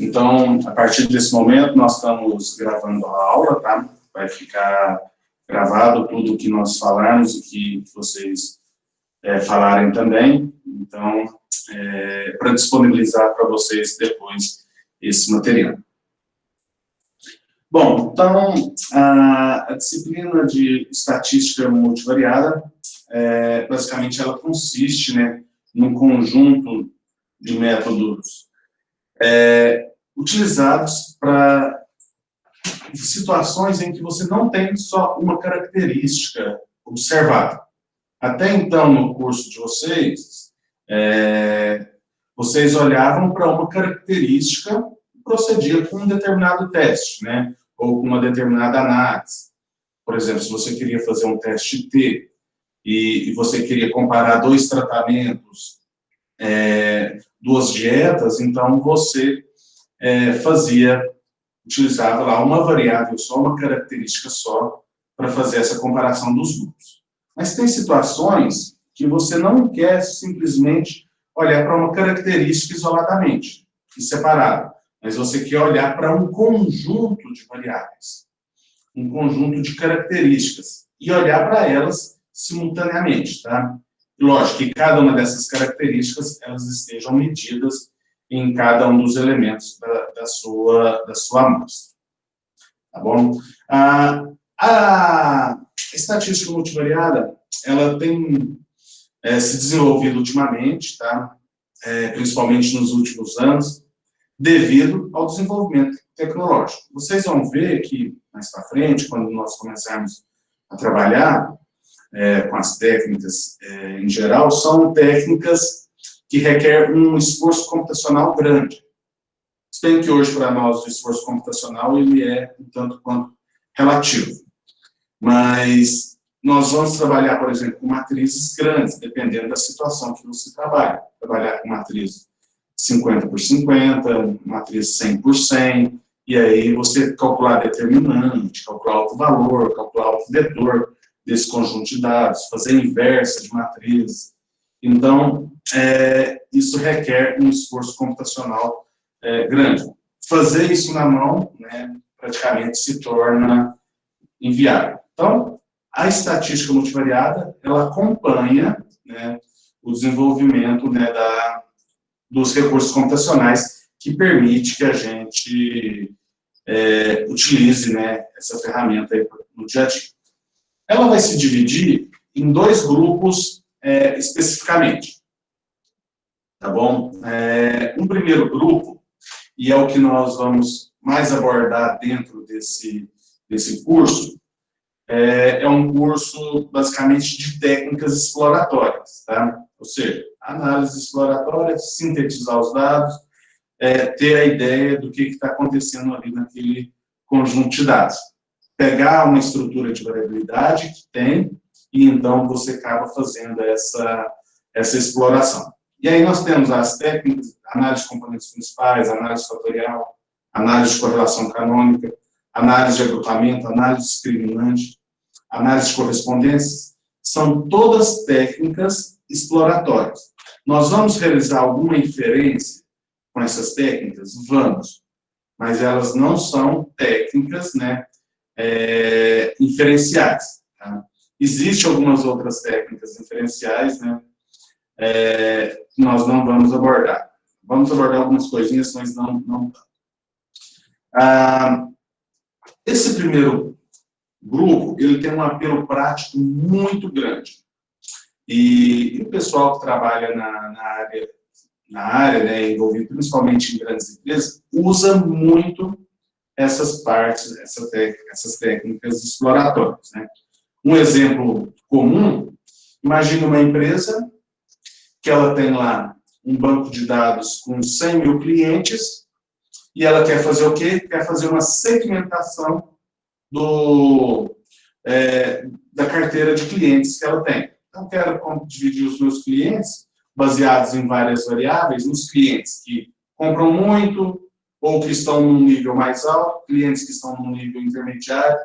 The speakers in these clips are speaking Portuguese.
Então, a partir desse momento, nós estamos gravando a aula, tá? Vai ficar gravado tudo o que nós falarmos e que vocês falarem também. Então, para disponibilizar para vocês depois esse material. Bom, então, a disciplina de estatística multivariada, basicamente, ela consiste, né, num conjunto de métodos utilizados para situações em que você não tem só uma característica observada. Até então, no curso de vocês, vocês olhavam para uma característica e procediam com um determinado teste, né? Ou com uma determinada análise. Por exemplo, se você queria fazer um teste T e você queria comparar dois tratamentos, duas dietas, então você utilizava lá uma variável só, uma característica só, para fazer essa comparação dos grupos. Mas tem situações que você não quer simplesmente olhar para uma característica isoladamente, separada, mas você quer olhar para um conjunto de variáveis, um conjunto de características, e olhar para elas simultaneamente, tá? Lógico que cada uma dessas características, elas estejam medidas em cada um dos elementos da sua amostra. Tá bom? A estatística multivariada, ela tem se desenvolvido ultimamente, tá? Principalmente nos últimos anos, devido ao desenvolvimento tecnológico. Vocês vão ver que, mais para frente, quando nós começarmos a trabalhar com as técnicas em geral, são técnicas que requerem um esforço computacional grande. Se bem que hoje, para nós, o esforço computacional ele é um tanto quanto relativo. Mas nós vamos trabalhar, por exemplo, com matrizes grandes, dependendo da situação que você trabalha. Trabalhar com matriz 50 por 50, matriz 100 por 100, e aí você calcular determinante, calcular alto valor, calcular alto vetor desse conjunto de dados, fazer inversa de matrizes. Então, isso requer um esforço computacional grande. Fazer isso na mão, né, praticamente se torna inviável. Então, a estatística multivariada, ela acompanha, né, o desenvolvimento, né, dos recursos computacionais que permite que a gente utilize, né, essa ferramenta aí no dia a dia. Ela vai se dividir em dois grupos especificamente, tá bom? Um primeiro grupo, e é o que nós vamos mais abordar dentro desse curso, é um curso, basicamente, de técnicas exploratórias, tá? Ou seja, análise exploratória, sintetizar os dados, ter a ideia do que está acontecendo ali naquele conjunto de dados. Pegar uma estrutura de variabilidade que tem, e então você acaba fazendo essa exploração. E aí nós temos as técnicas, análise de componentes principais, análise fatorial, análise de correlação canônica, análise de agrupamento, análise discriminante, análise de correspondências, são todas técnicas exploratórias. Nós vamos realizar alguma inferência com essas técnicas? Vamos, mas elas não são técnicas, né, inferenciais. Tá? Existem algumas outras técnicas inferenciais, né, que nós não vamos abordar. Vamos abordar algumas coisinhas, mas não. Esse primeiro grupo, ele tem um apelo prático muito grande. E o pessoal que trabalha na área, né, envolvido principalmente em grandes empresas, usa muito essas partes, essas técnicas exploratórias, né? Um exemplo comum, imagine uma empresa que ela tem lá um banco de dados com 100 mil clientes e ela quer fazer o quê? Quer fazer uma segmentação da carteira de clientes que ela tem. Então, quero dividir os meus clientes, baseados em várias variáveis, nos clientes que compram muito ou que estão num nível mais alto, clientes que estão num nível intermediário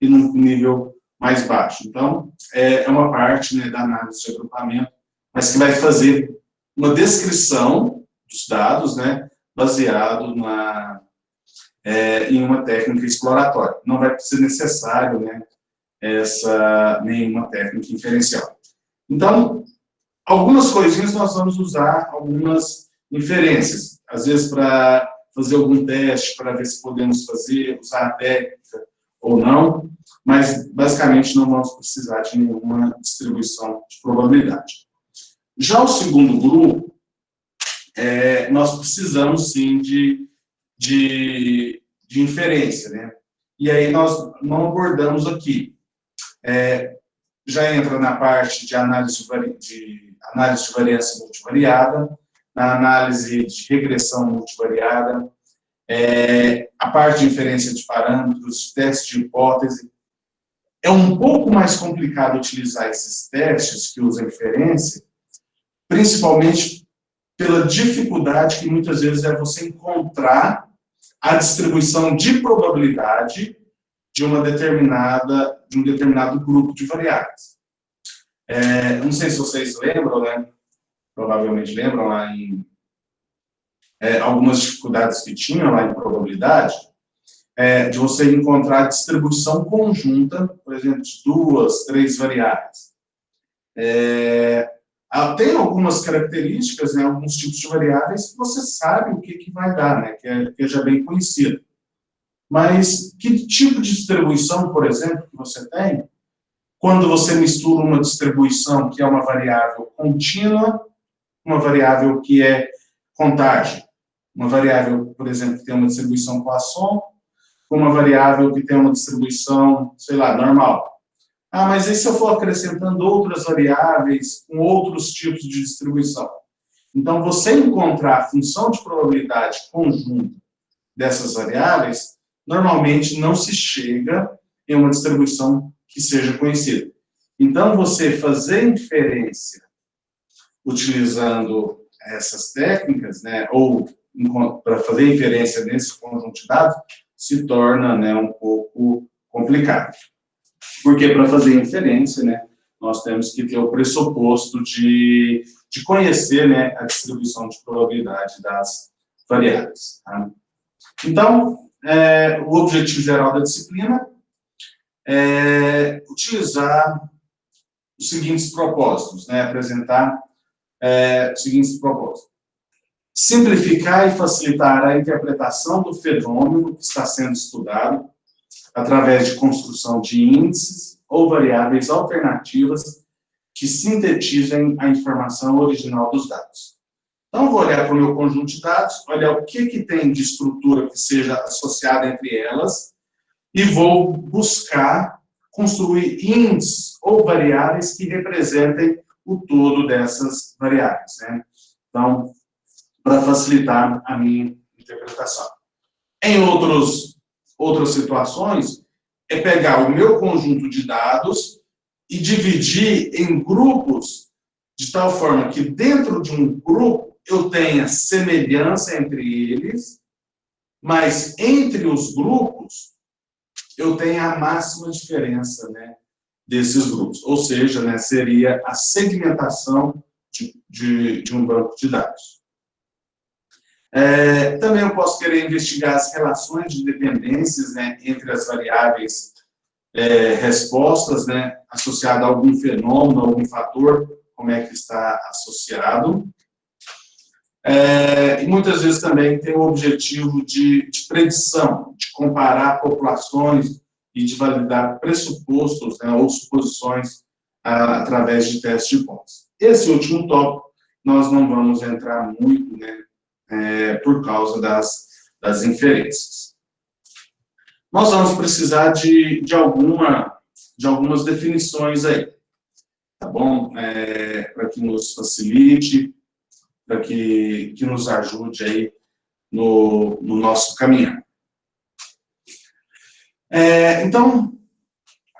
e num nível mais baixo. Então, é uma parte, né, da análise de agrupamento, mas que vai fazer uma descrição dos dados, né, baseado em uma técnica exploratória. Não vai ser necessário, né, nenhuma técnica inferencial. Então, algumas coisinhas nós vamos usar, algumas inferências, às vezes para fazer algum teste, para ver se podemos usar a técnica ou não, mas basicamente não vamos precisar de nenhuma distribuição de probabilidade. Já o segundo grupo, nós precisamos sim de inferência, né? E aí nós não abordamos aqui. Já entra na parte de análise de variância multivariada, na análise de regressão multivariada, a parte de inferência de parâmetros, de teste de hipótese. É um pouco mais complicado utilizar esses testes que usam inferência, principalmente pela dificuldade que muitas vezes é você encontrar a distribuição de probabilidade de um determinado grupo de variáveis. Não sei se vocês lembram, né? Provavelmente lembram lá em algumas dificuldades que tinham lá em probabilidade, de você encontrar a distribuição conjunta, por exemplo, de 2, 3 variáveis. Tem algumas características, né, alguns tipos de variáveis que você sabe o que vai dar, né, que é já bem conhecido. Mas que tipo de distribuição, por exemplo, que você tem quando você mistura uma distribuição que é uma variável contínua, uma variável que é contagem, uma variável, por exemplo, que tem uma distribuição Poisson, com uma variável que tem uma distribuição, sei lá, normal. Mas e se eu for acrescentando outras variáveis com outros tipos de distribuição? Então, você encontrar a função de probabilidade conjunta dessas variáveis, normalmente não se chega em uma distribuição que seja conhecida. Então, você fazer inferência utilizando essas técnicas, né, ou para fazer inferência nesse conjunto de dados, se torna, né, um pouco complicado. Porque para fazer inferência, né, nós temos que ter o pressuposto de conhecer, né, a distribuição de probabilidade das variáveis. Tá? Então, o objetivo geral da disciplina é utilizar os seguintes propósitos, né, apresentar os seguintes propósitos. Simplificar e facilitar a interpretação do fenômeno que está sendo estudado através de construção de índices ou variáveis alternativas que sintetizem a informação original dos dados. Então, eu vou olhar para o meu conjunto de dados, olhar o que tem de estrutura que seja associada entre elas e vou buscar construir índices ou variáveis que representem o todo dessas variáveis, né? Então, para facilitar a minha interpretação. Em outras situações, é pegar o meu conjunto de dados e dividir em grupos de tal forma que dentro de um grupo eu tenha semelhança entre eles, mas entre os grupos eu tenho a máxima diferença, né, desses grupos. Ou seja, né, seria a segmentação de um banco de dados. Também eu posso querer investigar as relações de dependências, né, entre as variáveis respostas, né, associada a algum fenômeno, algum fator, como é que está associado. E muitas vezes também tem o objetivo de predição, de comparar populações e de validar pressupostos, né, ou suposições através de testes de hipótese. Esse último tópico nós não vamos entrar muito, né, por causa das inferências. Nós vamos precisar de algumas definições aí, tá bom? Para que nos facilite, para que nos ajude aí no nosso caminhar. Então,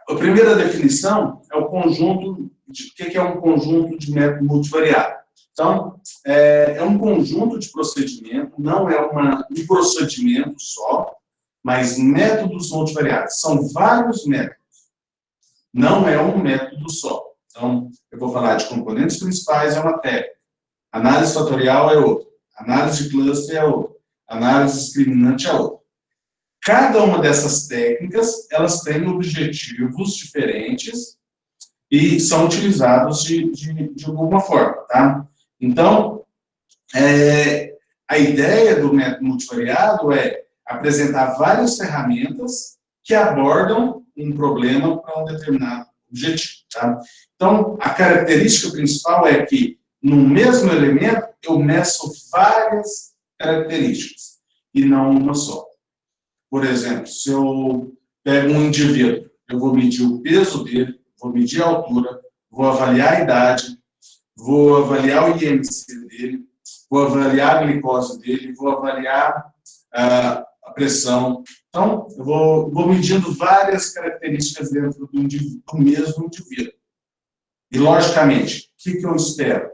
a primeira definição é o conjunto o que é um conjunto de método multivariado. Então, é um conjunto de procedimento, não é um procedimento só, mas métodos multivariados. São vários métodos, não é um método só. Então, eu vou falar de componentes principais, é uma técnica. Análise fatorial é outra. Análise de cluster é outra. análise discriminante é outra. Cada uma dessas técnicas, elas têm objetivos diferentes e são utilizados de alguma forma, tá? Então, a ideia do método multivariado é apresentar várias ferramentas que abordam um problema para um determinado objetivo, tá? Então, a característica principal é que, no mesmo elemento, eu meço várias características, e não uma só. Por exemplo, se eu pego um indivíduo, eu vou medir o peso dele, vou medir a altura, vou avaliar a idade, vou avaliar o IMC dele, vou avaliar a glicose dele, vou avaliar a pressão. Então, eu vou medindo várias características dentro do mesmo indivíduo. E, logicamente, o que eu espero?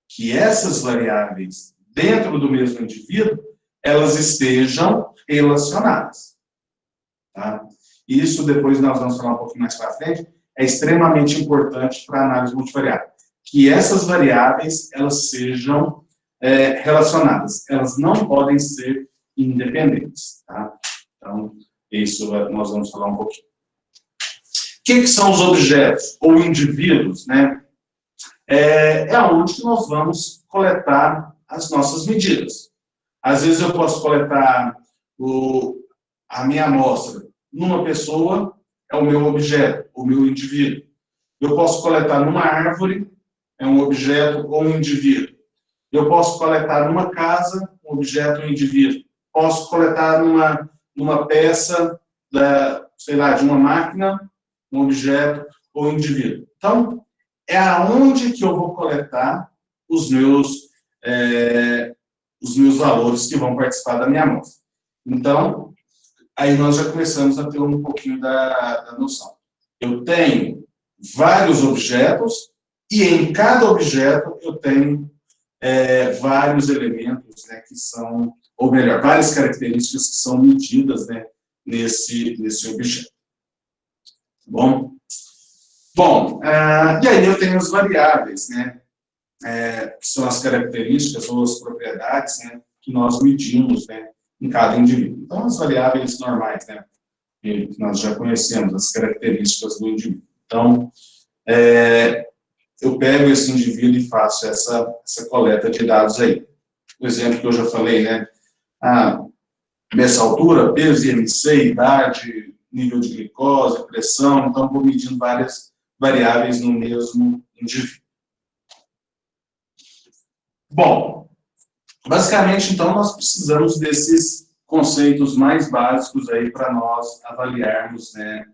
Que essas variáveis dentro do mesmo indivíduo, elas estejam relacionadas. Tá? Isso, depois nós vamos falar um pouquinho mais para frente, é extremamente importante para a análise multivariada. Que essas variáveis, elas sejam relacionadas. Elas não podem ser independentes. Tá? Então, isso nós vamos falar um pouquinho. O que são os objetos ou indivíduos, né? É onde nós vamos coletar as nossas medidas. Às vezes eu posso coletar a minha amostra numa pessoa, é o meu objeto, o meu indivíduo. Eu posso coletar numa árvore, é um objeto ou um indivíduo. Eu posso coletar numa casa, um objeto ou um indivíduo. Posso coletar numa peça, sei lá, de uma máquina, um objeto ou um indivíduo. Então, é aonde que eu vou coletar os meus valores que vão participar da minha amostra. Então, aí nós já começamos a ter um pouquinho da noção. Eu tenho vários objetos e em cada objeto eu tenho vários elementos, né, que são, ou melhor, várias características que são medidas, né, nesse objeto. Bom, e aí eu tenho as variáveis, né, que são as características ou as propriedades, né, que nós medimos, né, em cada indivíduo. Então, as variáveis normais, né, que nós já conhecemos, as características do indivíduo. Então, eu pego esse indivíduo e faço essa coleta de dados aí. O exemplo que eu já falei, né, nessa altura, peso, IMC, idade, nível de glicose, pressão, então vou medindo várias variáveis no mesmo indivíduo. Bom, basicamente, então, nós precisamos desses conceitos mais básicos aí para nós avaliarmos, né,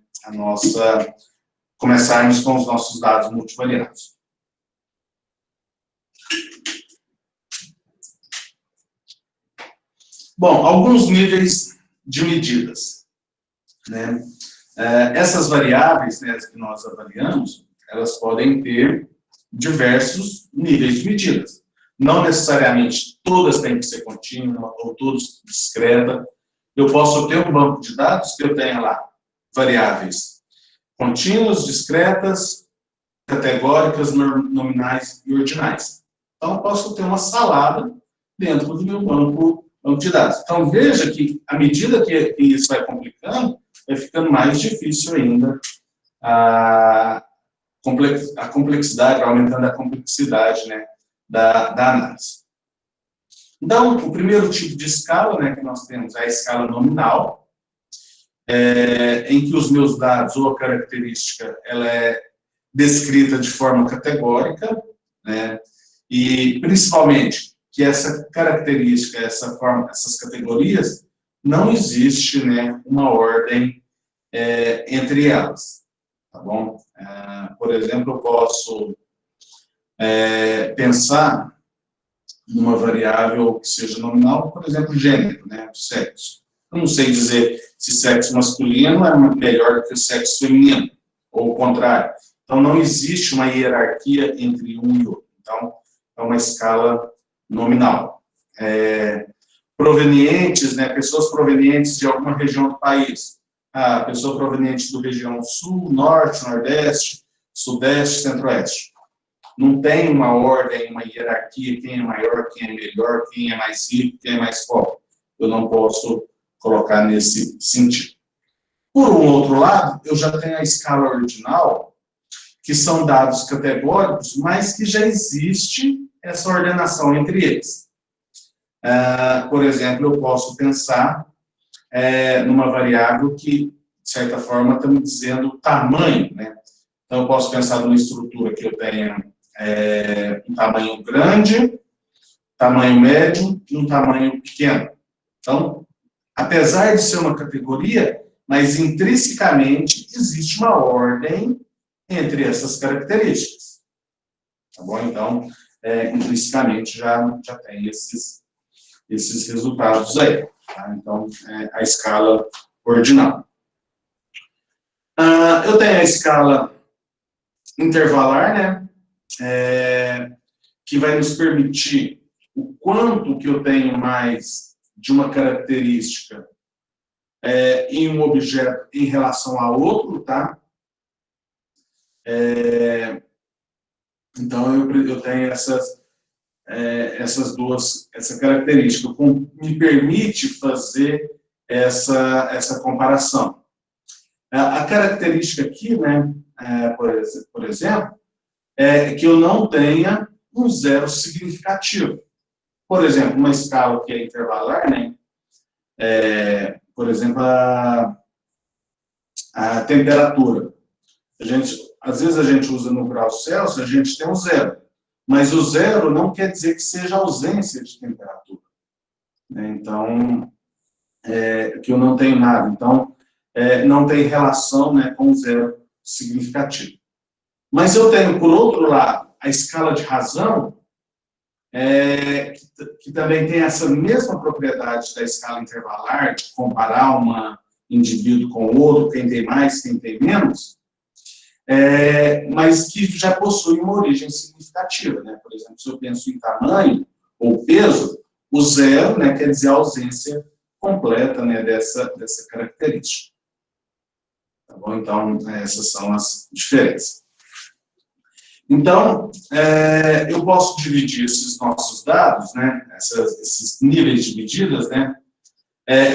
começarmos com os nossos dados multivariados. Bom, alguns níveis de medidas, né? Essas variáveis, né, que nós avaliamos, elas podem ter diversos níveis de medidas. Não necessariamente todas têm que ser contínuas ou todas discretas. Eu posso ter um banco de dados que eu tenha lá variáveis contínuas, discretas, categóricas, nominais e ordinais. Então, eu posso ter uma salada dentro do meu banco de dados. Então, veja que, à medida que isso vai complicando, vai ficando mais difícil ainda a complexidade, aumentando a complexidade, né, da análise. Então, o primeiro tipo de escala, né, que nós temos é a escala nominal, em que os meus dados ou a característica ela é descrita de forma categórica, né, e principalmente que essa característica, essas categorias, não existe, né, uma ordem entre elas, tá bom? Por exemplo, eu posso pensar numa variável que seja nominal, por exemplo, gênero, né, sexo. Eu não sei dizer se sexo masculino é melhor do que o sexo feminino, ou o contrário. Então, não existe uma hierarquia entre um e outro. Então, é uma escala nominal. Provenientes, né, pessoas provenientes de alguma região do país. Pessoa proveniente do região sul, norte, nordeste, sudeste, centro-oeste. Não tem uma ordem, uma hierarquia, quem é maior, quem é melhor, quem é mais rico, quem é mais pobre. eu não posso colocar nesse sentido. Por um outro lado, eu já tenho a escala ordinal, que são dados categóricos, mas que já existe essa ordenação entre eles. Por exemplo, eu posso pensar numa variável que, de certa forma, está me dizendo o tamanho, né? Então, eu posso pensar numa estrutura que eu tenha um tamanho grande, tamanho médio e um tamanho pequeno. Então, apesar de ser uma categoria, mas intrinsecamente existe uma ordem entre essas características. Tá bom? Então, intrinsecamente já tem esses resultados aí. Tá? Então, a escala ordinal. Eu tenho a escala intervalar, né? Que vai nos permitir o quanto que eu tenho mais de uma característica em um objeto em relação a outro, tá? Então, eu tenho essas duas, essa característica, me permite fazer essa comparação. A característica aqui, né, por exemplo, é que eu não tenha um zero significativo. Por exemplo, uma escala que é intervalar, né, por exemplo, a temperatura. Às vezes a gente usa no grau Celsius, a gente tem um zero. Mas o zero não quer dizer que seja ausência de temperatura. Então, que eu não tenho nada. Então, não tem relação, né, com o zero significativo. Mas eu tenho, por outro lado, a escala de razão, que também tem essa mesma propriedade da escala intervalar, de comparar um indivíduo com o outro, quem tem mais, quem tem menos, mas que já possui uma origem significativa, né? Por exemplo, se eu penso em tamanho ou peso, o zero, né, quer dizer a ausência completa, né, dessa característica. Tá bom? Então, essas são as diferenças. Então, eu posso dividir esses nossos dados, né, esses níveis de medidas, né,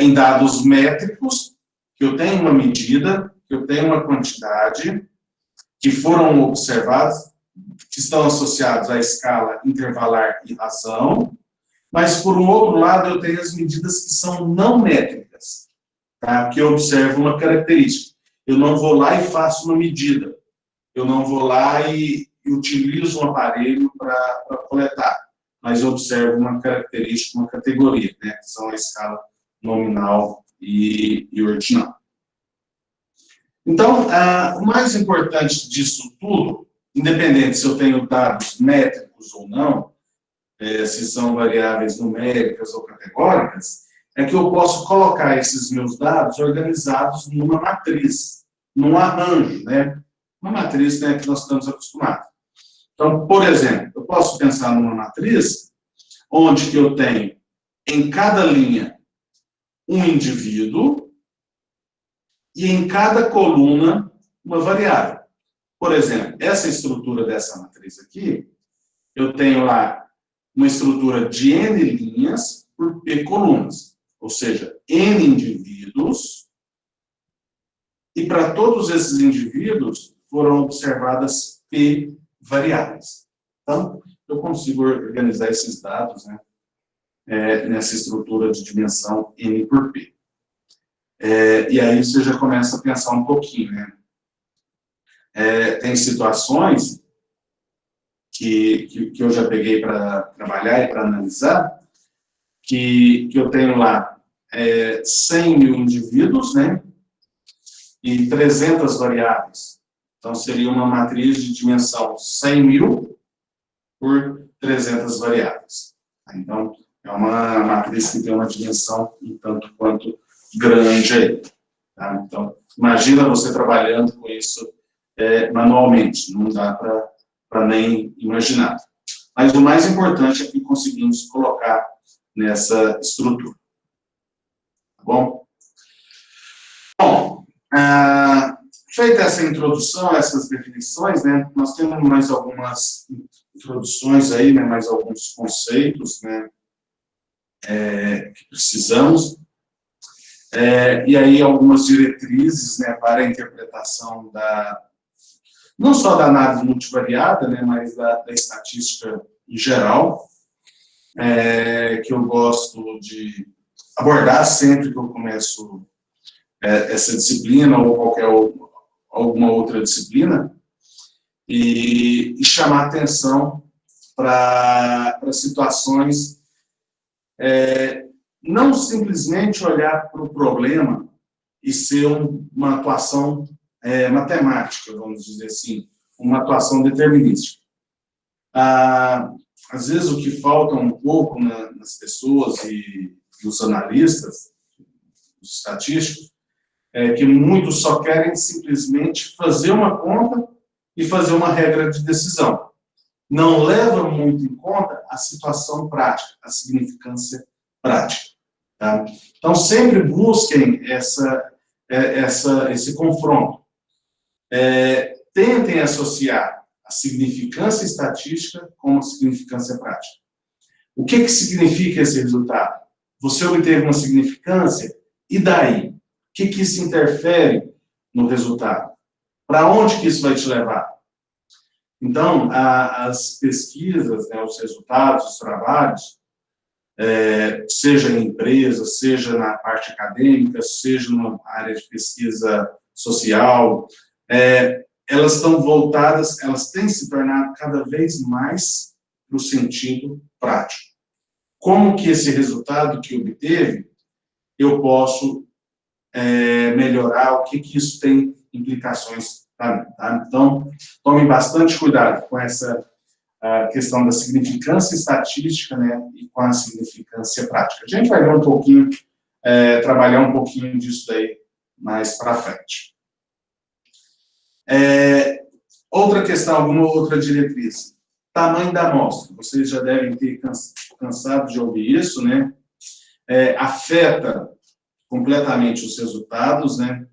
em dados métricos, que eu tenho uma medida, que eu tenho uma quantidade, que foram observados, que estão associados à escala intervalar e razão, mas, por um outro lado, eu tenho as medidas que são não métricas, tá? Que eu observo uma característica. Eu não vou lá e faço uma medida, eu não vou lá e utilizo um aparelho para coletar, mas eu observo uma característica, uma categoria, né? Que são a escala nominal e ordinal. Então, o mais importante disso tudo, independente se eu tenho dados métricos ou não, se são variáveis numéricas ou categóricas, é que eu posso colocar esses meus dados organizados numa matriz, num arranjo, né? Uma matriz, né, que nós estamos acostumados. Então, por exemplo, eu posso pensar numa matriz onde que eu tenho em cada linha um indivíduo e em cada coluna uma variável. Por exemplo, essa estrutura dessa matriz aqui, eu tenho lá uma estrutura de N linhas por P colunas, ou seja, N indivíduos, e para todos esses indivíduos foram observadas P variáveis. Então, eu consigo organizar esses dados, né, nessa estrutura de dimensão N por P. E aí você já começa a pensar um pouquinho, né? Tem situações que eu já peguei para trabalhar e para analisar, que eu tenho lá 100 mil indivíduos, né, e 300 variáveis. Então, seria uma matriz de dimensão 100 mil por 300 variáveis. Então, é uma matriz que tem uma dimensão um tanto quanto grande aí. Tá? Então, imagina você trabalhando com isso manualmente, não dá para nem imaginar. Mas o mais importante é que conseguimos colocar nessa estrutura. Tá bom? Bom, feita essa introdução, essas definições, né, nós temos mais algumas introduções aí, né, mais alguns conceitos, né, que precisamos, e aí algumas diretrizes, né, para a interpretação não só da análise multivariada, né, mas da estatística em geral, que eu gosto de abordar sempre que eu começo essa disciplina ou alguma outra disciplina, e chamar atenção para situações, não simplesmente olhar para o problema e ser uma atuação matemática, vamos dizer assim, uma atuação determinística. Às vezes o que falta um pouco nas pessoas e nos analistas, os estatísticos, é que muitos só querem simplesmente fazer uma conta e fazer uma regra de decisão. Não levam muito em conta a situação prática, a significância prática. Tá? Então, sempre busquem esse confronto. Tentem associar a significância estatística com a significância prática. O que significa esse resultado? Você obteve uma significância, e daí? O que isso interfere no resultado? Para onde que isso vai te levar? Então, as pesquisas, né, os resultados, os trabalhos, seja em empresa, seja na parte acadêmica, seja numa área de pesquisa social, elas estão voltadas, elas têm se tornado cada vez mais para o sentido prático. Como que esse resultado que obteve, eu posso melhorar, o que isso tem implicações para mim, tá? Então, tomem bastante cuidado com essa questão da significância estatística, né, e com a significância prática. A gente vai ver um pouquinho, trabalhar um pouquinho disso daí mais para frente. Outra questão, alguma outra diretriz. Tamanho da amostra. Vocês já devem ter cansado de ouvir isso, né? Afeta completamente os resultados, né?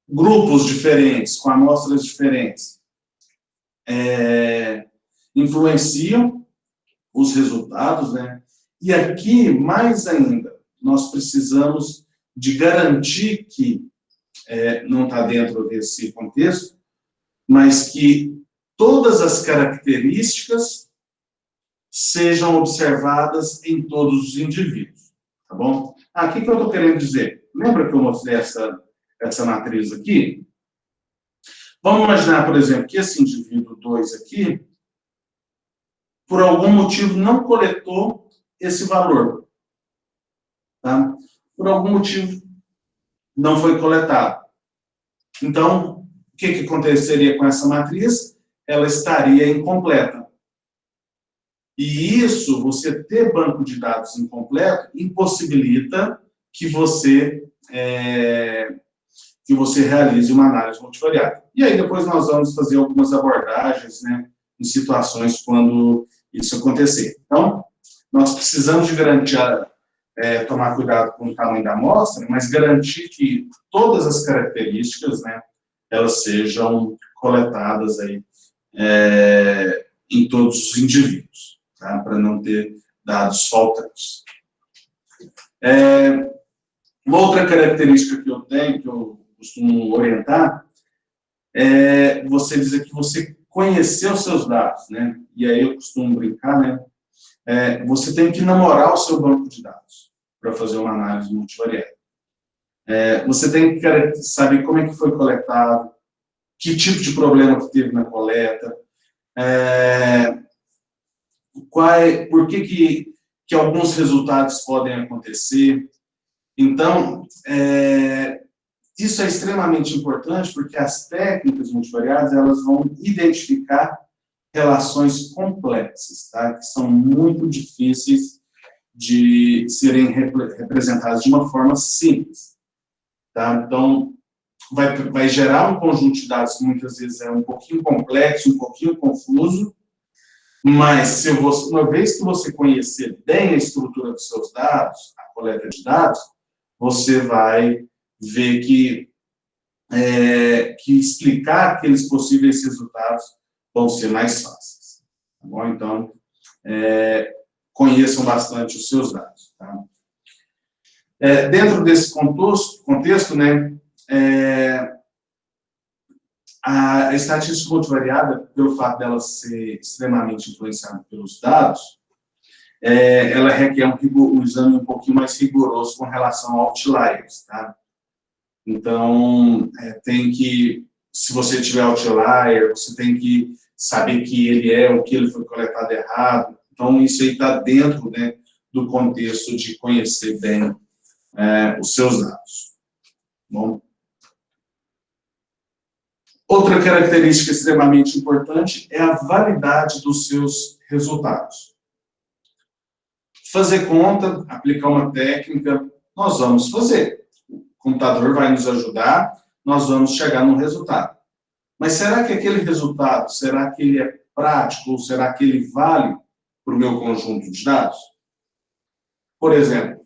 Grupos diferentes, com amostras diferentes, influenciam os resultados, né? E aqui, mais ainda, nós precisamos de garantir que, não está dentro desse contexto, mas que todas as características sejam observadas em todos os indivíduos, tá bom? O que eu estou querendo dizer? Lembra que eu mostrei essa matriz aqui? Vamos imaginar, por exemplo, que esse indivíduo 2 aqui, por algum motivo, não coletou esse valor. Tá? Por algum motivo, não foi coletado. Então, o que aconteceria com essa matriz? Ela estaria incompleta. E isso, você ter banco de dados incompleto, impossibilita que você realize uma análise multivariada. E aí depois nós vamos fazer algumas abordagens, né, em situações quando isso acontecer. Então, nós precisamos de garantir, tomar cuidado com o tamanho da amostra, mas garantir que todas as características, né, elas sejam coletadas aí, em todos os indivíduos, tá, para não ter dados faltantes. Uma outra característica que eu tenho, que eu costumo orientar, você dizer que você conheceu os seus dados, né? E aí eu costumo brincar, né? Você tem que namorar o seu banco de dados para fazer uma análise multivariada. Você tem que saber como é que foi coletado, que tipo de problema que teve na coleta, por que alguns resultados podem acontecer. Então, isso é extremamente importante porque as técnicas multivariadas, elas vão identificar relações complexas, tá? Que são muito difíceis de serem representadas de uma forma simples. Tá? Então, vai gerar um conjunto de dados que muitas vezes é um pouquinho complexo, um pouquinho confuso, mas se uma vez que você conhecer bem a estrutura dos seus dados, a coleta de dados, você vai ver que explicar aqueles possíveis resultados vão ser mais fáceis. Tá bom? Então, conheçam bastante os seus dados. Tá? Dentro desse contexto, né, a estatística multivariada, pelo fato dela ser extremamente influenciada pelos dados, ela requer um exame um pouquinho mais rigoroso com relação a outliers, tá? Então, se você tiver outlier, você tem que saber que o que ele foi coletado errado. Então, isso aí está dentro, né, do contexto de conhecer bem os seus dados. Bom. Outra característica extremamente importante é a validade dos seus resultados. Fazer conta, aplicar uma técnica, nós vamos fazer. O computador vai nos ajudar, nós vamos chegar no resultado. Mas será que aquele resultado, será que ele é prático ou será que ele vale para o meu conjunto de dados? Por exemplo,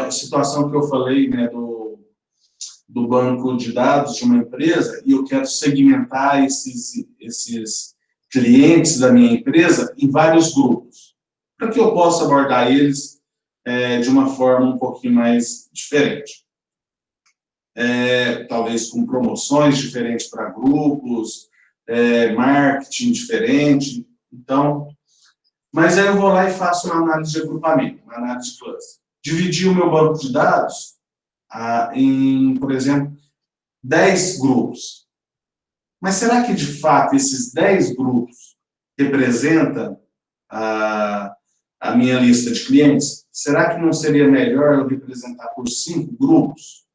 a situação que eu falei, né, do banco de dados de uma empresa, e eu quero segmentar esses clientes da minha empresa em vários grupos, para que eu possa abordar eles de uma forma um pouquinho mais diferente. Talvez com promoções diferentes para grupos, marketing diferente. Então, mas aí eu vou lá e faço uma análise de agrupamento, uma análise de cluster. Dividir o meu banco de dados em, por exemplo, 10 grupos. Mas será que, de fato, esses 10 grupos representam a minha lista de clientes? Será que não seria melhor eu representar por 5 grupos?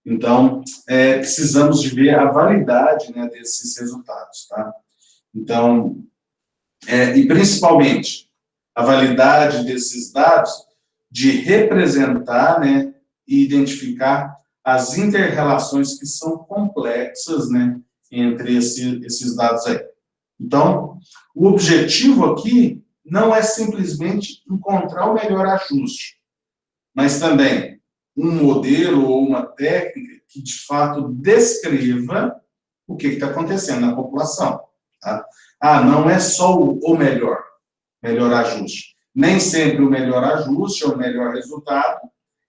Então, precisamos de ver a validade, né, desses resultados, tá? Então, e principalmente, a validade desses dados de representar, né, e identificar as inter-relações que são complexas, né, entre esses dados aí. Então, o objetivo aqui não é simplesmente encontrar o melhor ajuste, mas também um modelo ou uma técnica que, de fato, descreva o que está acontecendo na população. Tá? Não é só o melhor ajuste. Nem sempre o melhor ajuste ou o melhor resultado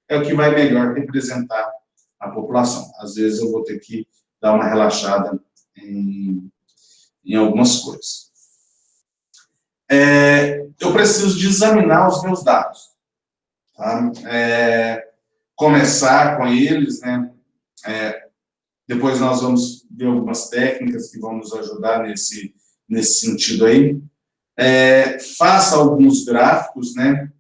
é o que vai melhor representar a população. Às vezes eu vou ter que dar uma relaxada em algumas coisas. Eu preciso de examinar os meus dados. Tá? Começar com eles, né? Depois nós vamos ver algumas técnicas que vão nos ajudar nesse sentido aí. Faça alguns gráficos, né?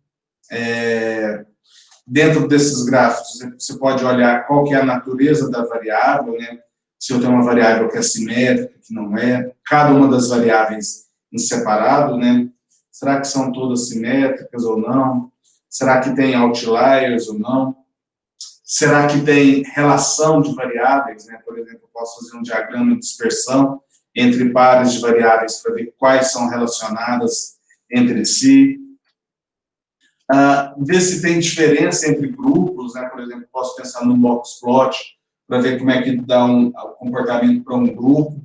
Dentro desses gráficos, você pode olhar qual que é a natureza da variável, né? Se eu tenho uma variável que é simétrica, que não é, cada uma das variáveis em separado, né? Será que são todas simétricas ou não? Será que tem outliers ou não? Será que tem relação de variáveis, né? Por exemplo, eu posso fazer um diagrama de dispersão entre pares de variáveis para ver quais são relacionadas entre si. Ver se tem diferença entre grupos, né? Por exemplo, posso pensar no box plot para ver como é que dá um comportamento para um grupo,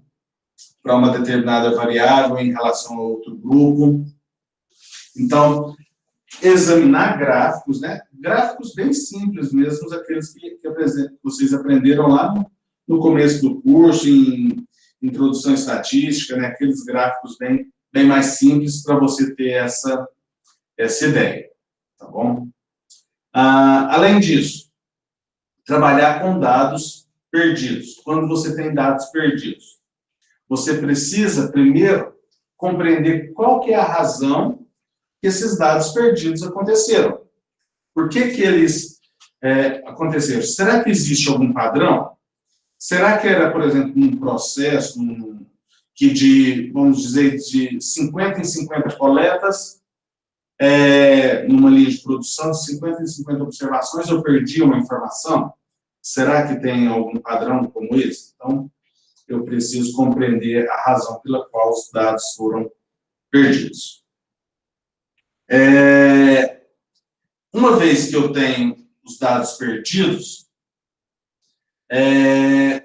para uma determinada variável em relação a outro grupo. Então, examinar gráficos, né? Gráficos bem simples mesmo, aqueles que vocês aprenderam lá no começo do curso, em introdução estatística, né? Aqueles gráficos bem mais simples para você ter essa ideia, tá bom? Além disso, trabalhar com dados perdidos. Quando você tem dados perdidos, você precisa, primeiro, compreender qual que é a razão que esses dados perdidos aconteceram. Por que eles aconteceram? Será que existe algum padrão? Será que era, por exemplo, um processo que vamos dizer, de 50 em 50 coletas, numa linha de produção, de 50 em 50 observações, eu perdi uma informação? Será que tem algum padrão como esse? Então, eu preciso compreender a razão pela qual os dados foram perdidos. Uma vez que eu tenho os dados perdidos,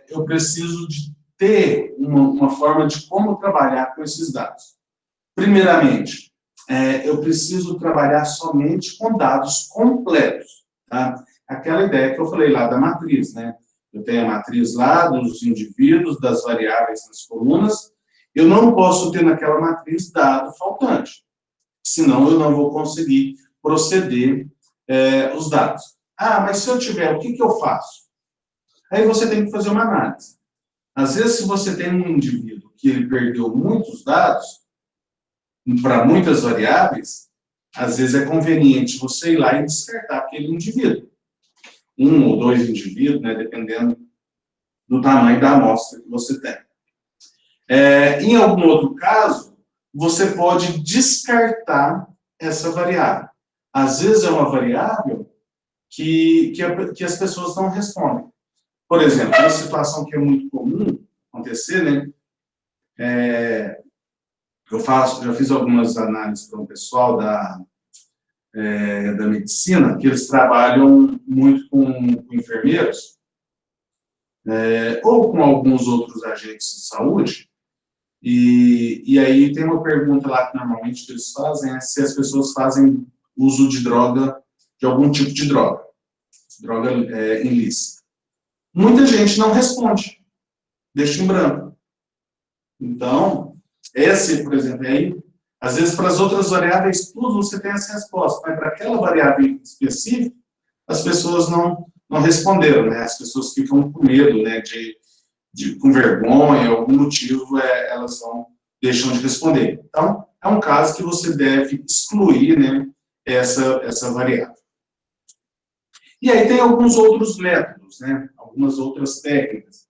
eu preciso de ter uma forma de como trabalhar com esses dados. Primeiramente, eu preciso trabalhar somente com dados completos, tá? Aquela ideia que eu falei lá da matriz, né? Eu tenho a matriz lá dos indivíduos, das variáveis nas colunas, eu não posso ter naquela matriz dado faltante, senão eu não vou conseguir proceder os dados. Ah, mas se eu tiver, o que eu faço? Aí você tem que fazer uma análise. Às vezes, se você tem um indivíduo que ele perdeu muitos dados, para muitas variáveis, às vezes é conveniente você ir lá e descartar aquele indivíduo. Um ou dois indivíduos, né, dependendo do tamanho da amostra que você tem. Em algum outro caso, você pode descartar essa variável. Às vezes é uma variável que as pessoas não respondem. Por exemplo, uma situação que é muito comum acontecer, né? Já fiz algumas análises para o pessoal da medicina, que eles trabalham muito com enfermeiros, ou com alguns outros agentes de saúde, e aí tem uma pergunta lá que normalmente eles fazem, se as pessoas fazem uso de droga, de algum tipo de droga ilícita. Muita gente não responde, deixa em branco. Então, por exemplo, aí, às vezes para as outras variáveis, tudo você tem essa resposta, mas para aquela variável específica, as pessoas não responderam, né? As pessoas ficam com medo, né, com vergonha, algum motivo, elas deixam de responder. Então, é um caso que você deve excluir, né, essa variável. E aí tem alguns outros métodos, né, algumas outras técnicas.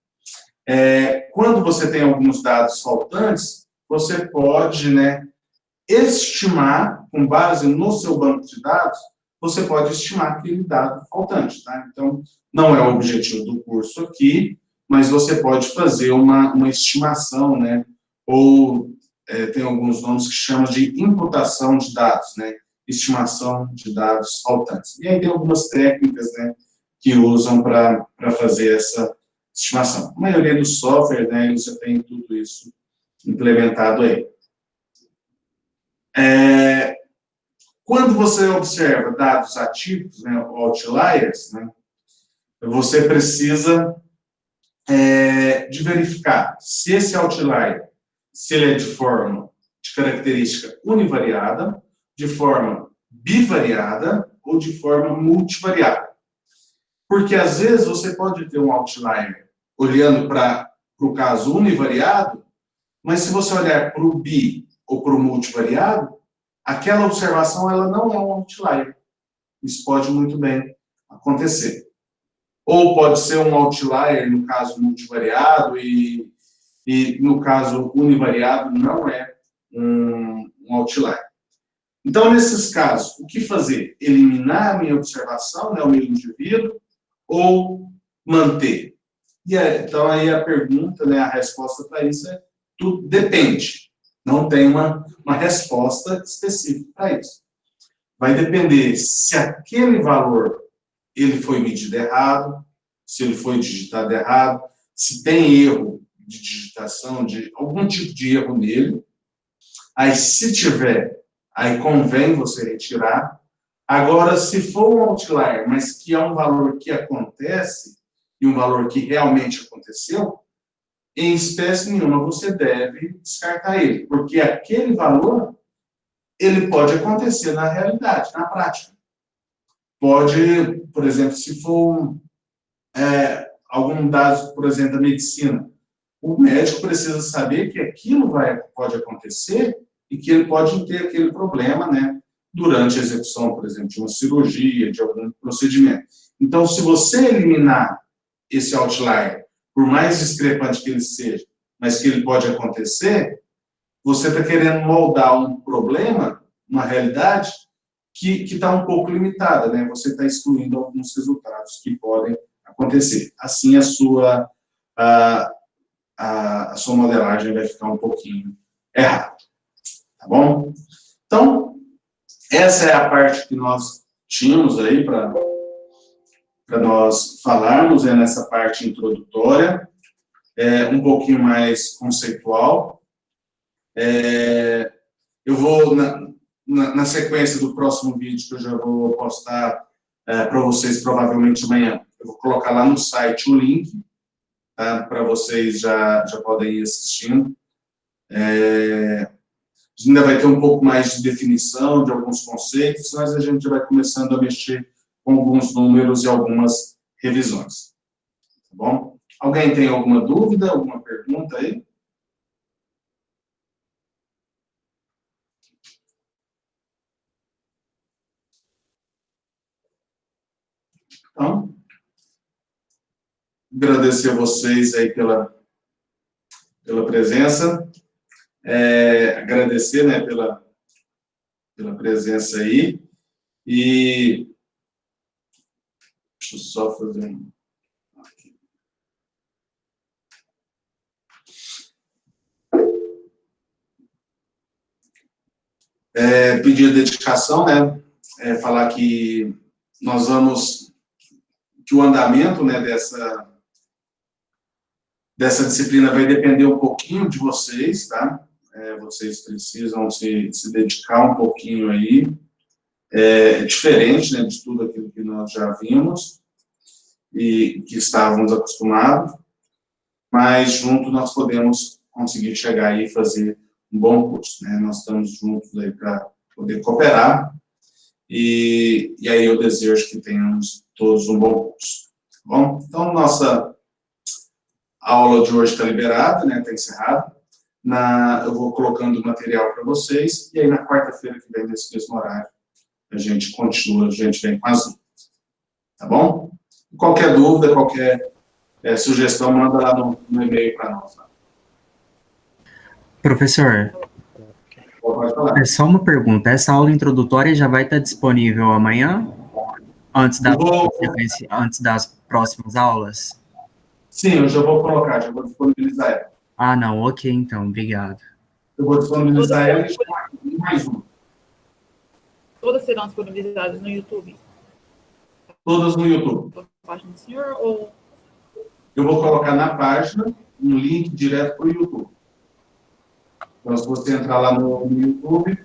Quando você tem alguns dados faltantes, você pode, né, estimar, com base no seu banco de dados, você pode estimar aquele dado faltante, tá? Então, não é o objetivo do curso aqui, mas você pode fazer uma estimação, né? Ou tem alguns nomes que chamam de imputação de dados, né? Estimação de dados faltantes. E aí tem algumas técnicas, né, que usam para fazer essa estimação. A maioria dos softwares, né, eles já tem tudo isso implementado aí. Quando você observa dados atípicos, né, outliers, né, você precisa de verificar se esse outlier, se ele é de característica univariada, de forma bivariada ou de forma multivariada. Porque, às vezes, você pode ter um outlier olhando para o caso univariado, mas se você olhar para o bi ou para o multivariado, aquela observação ela não é um outlier. Isso pode muito bem acontecer. Ou pode ser um outlier no caso multivariado e no caso univariado não é um outlier. Então, nesses casos, o que fazer? Eliminar a minha observação, né, o meu indivíduo, ou manter? Então, aí a pergunta, né, a resposta para isso é tudo depende. Não tem uma resposta específica para isso. Vai depender se aquele valor ele foi medido errado, se ele foi digitado errado, se tem erro de digitação, de algum tipo de erro nele. Aí, se tiver, aí convém você retirar. Agora, se for um outlier, mas que é um valor que acontece, e um valor que realmente aconteceu, em espécie nenhuma você deve descartar ele, porque aquele valor, ele pode acontecer na realidade, na prática. Pode, por exemplo, se for algum dado, por exemplo, da medicina, o médico precisa saber que aquilo pode acontecer e que ele pode ter aquele problema, né, durante a execução, por exemplo, de uma cirurgia, de algum procedimento. Então, se você eliminar esse outlier, por mais discrepante que ele seja, mas que ele pode acontecer, você está querendo moldar um problema, uma realidade, que está um pouco limitada, né? Você está excluindo alguns resultados que podem acontecer. Assim, a sua modelagem vai ficar um pouquinho errada. Tá bom? Então, essa é a parte que nós tínhamos aí para nós falarmos, nessa parte introdutória, um pouquinho mais conceitual. Eu vou, na sequência do próximo vídeo, que eu já vou postar para vocês, provavelmente amanhã, eu vou colocar lá no site o link, tá? Para vocês já podem ir assistindo. Ainda vai ter um pouco mais de definição de alguns conceitos, mas a gente vai começando a mexer com alguns números e algumas revisões. Tá bom? Alguém tem alguma dúvida, alguma pergunta aí? Então, agradecer a vocês aí pela presença, agradecer, né, pela presença aí, e deixa eu só fazer um... pedir a dedicação, né, falar que nós vamos, que o andamento, né, dessa disciplina vai depender um pouquinho de vocês, tá? Vocês precisam se dedicar um pouquinho aí, diferente, né, de tudo aquilo que nós já vimos e que estávamos acostumados, mas junto nós podemos conseguir chegar aí e fazer um bom curso, né? Nós estamos juntos aí para poder cooperar, e aí eu desejo que tenhamos todos um bom curso, tá bom? Então, nossa aula de hoje está liberada, né, está encerrada. Eu vou colocando o material para vocês, e aí na quarta-feira que vem, nesse mesmo horário, a gente continua, a gente vem com as dúvidas, tá bom? Qualquer dúvida, qualquer sugestão, manda lá no e-mail para nós. Tá? Professor, Pode falar. é só uma pergunta, essa aula introdutória já vai estar disponível amanhã? Antes das próximas aulas? Sim, eu já vou colocar, já vou disponibilizar ela. Ah, não, ok, então, obrigado. Eu vou disponibilizar ela e mais uma. Todas serão disponibilizadas no YouTube? Todas no YouTube. Na página do senhor ou... Eu vou colocar na página um link direto para o YouTube. Então, se você entrar lá no YouTube,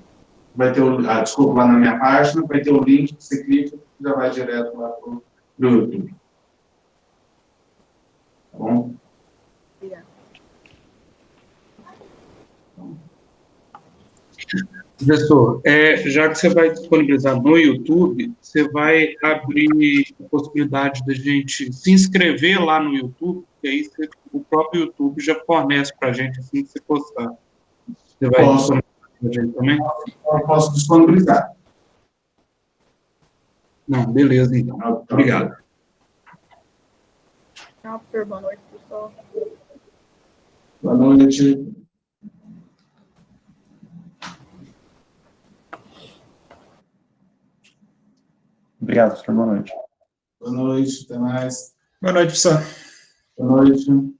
vai ter desculpa, lá na minha página, vai ter o link, você clica e já vai direto lá para o YouTube. Tá bom? Obrigada. Professor, já que você vai disponibilizar no YouTube, você vai abrir a possibilidade da gente se inscrever lá no YouTube, e aí o próprio YouTube já fornece para a gente assim que você postar. Você vai disponibilizar para a gente também? Eu posso disponibilizar. Não, beleza, então. Obrigado. Tchau, professor. Boa noite, pessoal. Boa noite. Obrigado, professor. Boa noite. Boa noite, até mais. Boa noite, professor. Boa noite.